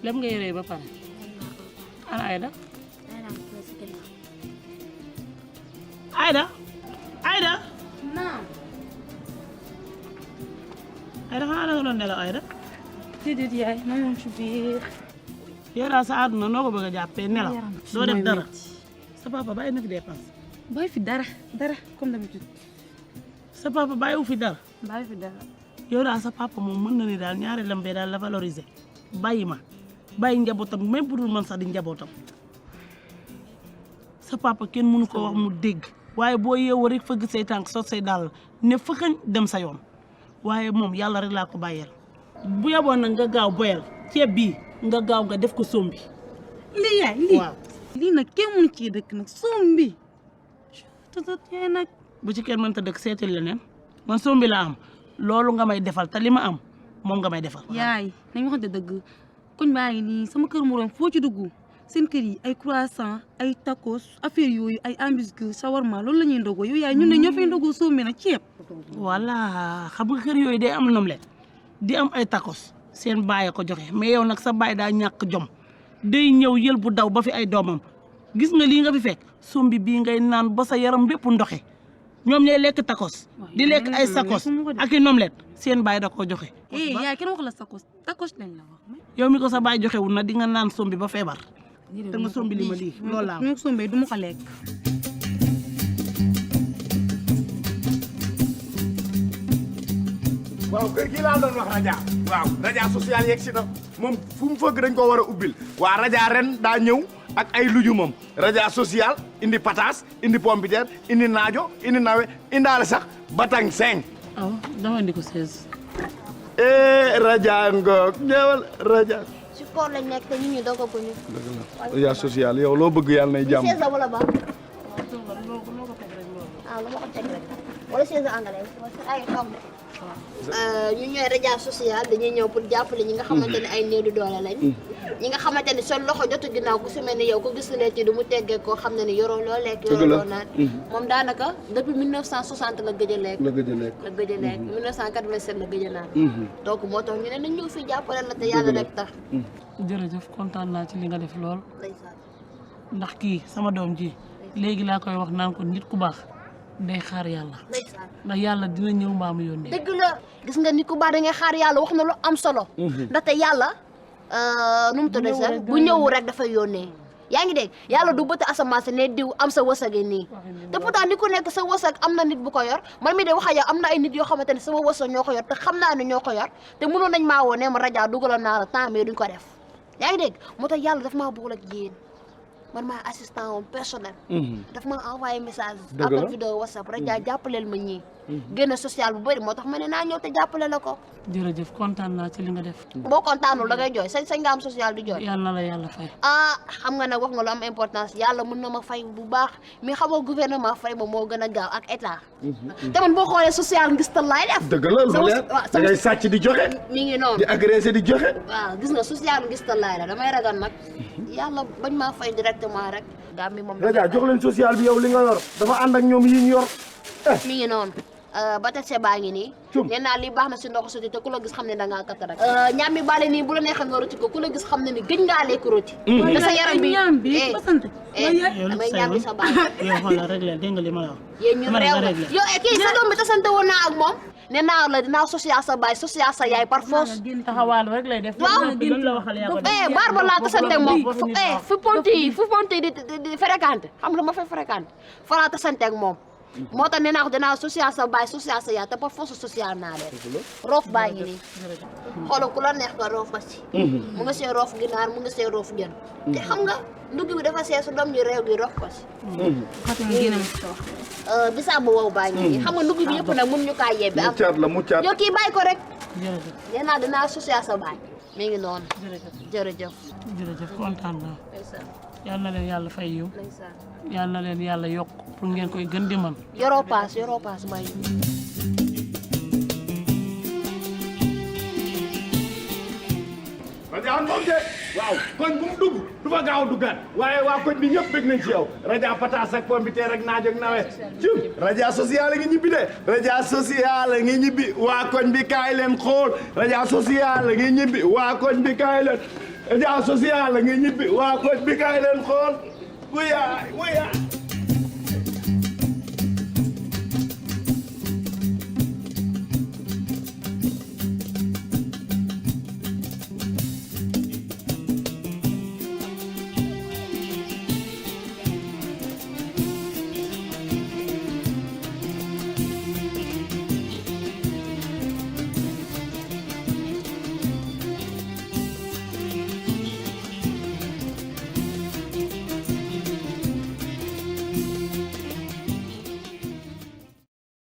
lem nga yéré ba pare ana Aïda Aïda naam Aïda xanaa da nga doon nelaw Aïda déedéet yaay ma yoon ci biir yow daal sa àdduna noo ko bëgg a jàppee nelaw doo def dara sa papa bàyyi na fi dépense bàyyi fi dara comme d'habitude sa papa bàyyiwu fi dara bàyyi fi dara yow daal sa papa moom mën na ni daal ñaari lambee daal la valoriser bàyyi ma bàyyi njabootam même pour man sax di njabootam sa papa kenn mënu ko wax mu dégg waaye boo yeewoo rek fëgg say tànk sot say daal ne fëkkañ dem sa yoon waaye moom yàlla rek laa ko bàyyeel bu yeboon nag nga gaaw boyal ceeb bii nga gaaw nga def ko sombi lii yaay lii waaw lii nag kenn mënu ci dëkk nag sombi tëtët yaay nag bu ci kenn mënta dëkk seetal leneen man sombi laa am loolu nga may defal te li ma am moom nga may defal yaay nañ waxante dëgg koñ baa ngi nii sama kër moroom foo ci dugg seen kër yi ay croissant ay tacos affaire yooyu ay ambisque shawarma loolu la ñuy ndogoo yow yaay ñun ne ñoo fay ndogoo sombi nag ceeb voilà xam nga kër yooyu day am nomlet di am ay tacos seen baay ko joxe mais yow nag sa baay daa ñàkk jom day ñëw yël bu daw ba fi ay doomam gis nga lii nga fi fekk sombi bii ngay naan ba sa yaram bépp ndoxe ñoom ñooy lekk tacos di lekk ay sacos ak i nomlet seen baay da koo joxe yaay kenn wax la tacos lañ la wax yow mi ko sa baay joxewul na di nga naan sombi ba feebar te nga sombi li ma lii loolu laa ñoo sombi du ma ko lekk waaw kër gi laa doon wax raja waaw raja social yegg si na moom fu mu fëgg dañ ko war a ubbil waa raja ren daa ñëw ak ay lujumam raja social indi pataas indi pompiteer indi naajo indi nawe indaale sax batang 5 aw dama indi ko 16 raja ngoog ñëwal raja ci koor lañ nekk te nit ñi dogaguñu. raja social yow loo bëgg yàlla nay jàmm 16 wala ba ah lu ma ko teg rek wala 16 anglais ay toog ñu ñooy raja social dañuy ñëw pour jàppale ñi nga xamante ne ay néew di doole lañ ñi nga xamante ne seen loxo jotu ginnaaw ku si mel ni yow ko gis leen ci du mu teggee koo xam ne ni yoroo loo lekk yoroo loo naan moom daanaka depuis 1960 la gëj a lekk la gëj a lekk 1987 la gëj a naan donc moo tax ñu ne nañ ñëw fii jàppale la te yàlla rek tax jërëjëf kontaan naa ci li nga def lool ndax kii sama doom ji léegi laa koy wax naan ko nit ku baax day xaar yàlla ndax yàlla dina ñëw mbaamu yónnee dëgg la gis nga nit ku baax da ngay xaar yàlla wax na lu am solo ndaxte yàlla nu mu tudd sax bu ñëwul rek dafay yónnee yaa ngi dégg yàlla du bëtt asamaan si ne diw am sa wërsëg nii te pourtant ni ku nekk sa wërsëg am na nit bu ko yor man mi de wax ak yow am na ay nit yoo xamante ne sama wërsëg ñoo ko yor te xam naa ne ñoo ko yor te mënoon nañ maa woo ne ma rajo dugaloon naa la temps mais duñ ko def yaa ngi dégg moo tax yàlla daf maa boole ak yéen man maa assistant woon personnel daf ma envoyé message appel vidéo whatsapp rajo jàppaleel ma ñii génn social bu bëri moo tax ma ne naa ñëw te jàppale la ko jërëjëf kontaan naa ci li nga def boo kontaanul da ngay jooy sañ nga am social di jooy yàlla na la yàlla fay ah xam nga nag wax nga lu am importance yàlla mën na ma fay bu baax mais xam nga gouvernement fay ba moo gën a gaaw ak état te man boo xoolee social ngis tal laay def dëgg la lu leer da ngay sàcc di joxe mi ngi noonu di agressé di joxe waaw gis nga social ngis tal laay la damay ragal nag yàlla bañ maa fay directement rek gaa mi moom raja jox leen social bi yow li nga yor dafa ànd ak ñoom yi ñu yor mi ngi noonu ba teg see baa ngi nii nee naa lii baax na si ndox soti te ku la gis xam ne da ngaa katt rek ñaam mi bale nii bu la neexee nga roti ko ku la gis xam ne ni gëj ngaa lekk roti te sa yaram bi ñaam bi ba sant damay ñaam bi sa baax yow xoolal rek leen dégg nga li ma la wax yéen ñu réew la yow kii sa doom bi tasante woon naa ak moom nee naa la dinaa social sa baay social sa yaay par force taxawaalu rek lay def waaw loolu la waxal yaa ko def baar ba laa tasante ak moom fu ponti yi di fréquenté xam la ma fay fréquenté fa laa tasante ak moom moo tax nee naa ko dinaa social sa baay social sa yaay te par force social naa leen roof baa ngi nii xoolal ku la neex nga roof ba si mu nga see roof ginaar mu nga see roof jën te xam nga ndugg bi dafa see su doom ñu réew gi roof ko si bisaab bu wow baa ngi nii xam nga ndugg bi yëpp nag mun ñu kaa yebbi am mu caat yow kii bàyyi ko rek nee naa dinaa social sa baay mi ngi noonu jërëjëf jërëjëf kontaan naa yal na leen yàlla fay yiw yal na leen yàlla yokk pour ngeen koy gën di man yoroo paas may raja moom de waaw koñ bu mu dugg du fa gaaw duggaat waaye waa koñ bi ñëpp bëgg nañ ci yow raja pataas ak pompiteer ak naaj ak nawet cim raja social a ngi ñibbi de raja social a ngi ñibbi waa koñ bi kaay leen xool raja social a ngi ñibbi waa koñ bi kaay leen Raja social la nga ñibbi waa koñ bi kaay leen xool wuyaay wuyaay